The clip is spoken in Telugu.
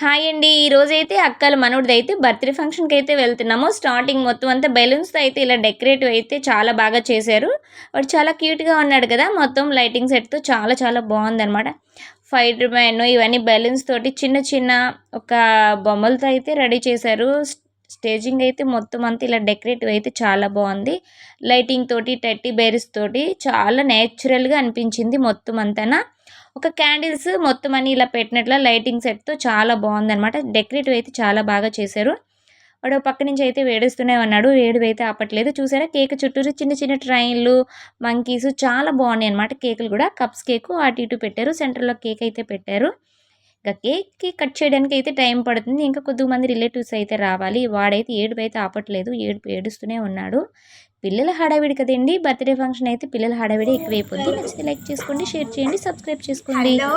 హాయ్ అండి. ఈరోజైతే అక్కల మనోడిదైతే బర్త్‌డే ఫంక్షన్‌కైతే వెళ్తున్నాము. స్టార్టింగ్ మొత్తం అంతా బెలూన్స్‌తో అయితే ఇలా డెకరేటివ్ అయితే చాలా బాగా చేశారు. వాడు చాలా క్యూట్‌గా ఉన్నాడు కదా! మొత్తం లైటింగ్ సెట్‌తో చాలా చాలా బావుందనమాట. ఫైడర్ మ్యాన్ ఇవన్నీ బెలూన్స్ తోటి చిన్న చిన్న ఒక బొమ్మలతో అయితే రెడీ చేశారు. స్టేజింగ్ అయితే మొత్తం అంతా ఇలా డెకరేటివ్ అయితే చాలా బావుంది. లైటింగ్ తోటి, టెడ్డీ బేర్స్ తోటి చాలా నేచురల్‌గా అనిపించింది మొత్తం అంతాన. ఒక క్యాండిల్స్ మొత్తం అన్నీ ఇలా పెట్టినట్ల లైటింగ్ సెట్‌తో చాలా బావుందనమాట. డెకరేటివ్ అయితే చాలా బాగా చేశారు. వాడు పక్క నుంచి అయితే ఏడుస్తూనే ఉన్నాడు. ఏడుపైతే ఆపట్లేదు. చూసారా కేక్ చుట్టూరు చిన్న చిన్న ట్రైన్‌లు, మంకీస్ చాలా బాగున్నాయన్నమాట. కేకులు కూడా కప్స్ కేకు అటు ఇటు పెట్టారు. సెంటర్‌లో కేక్ అయితే పెట్టారు. ఇంకా కేక్‌కి కట్ చేయడానికి అయితే టైం పడుతుంది. ఇంకా కొద్దిమంది రిలేటివ్స్ అయితే రావాలి. వాడైతే ఏడుపైతే ఆపట్లేదు. ఏడుస్తూనే ఉన్నాడు. పిల్లల హడావిడి కదండీ! బర్త్‌డే ఫంక్షన్ అయితే పిల్లల హడావిడి ఎక్కువైపోద్ది. నచ్చితే లైక్ చేసుకోండి, షేర్ చేయండి, సబ్స్క్రైబ్ చేసుకోండి. హలో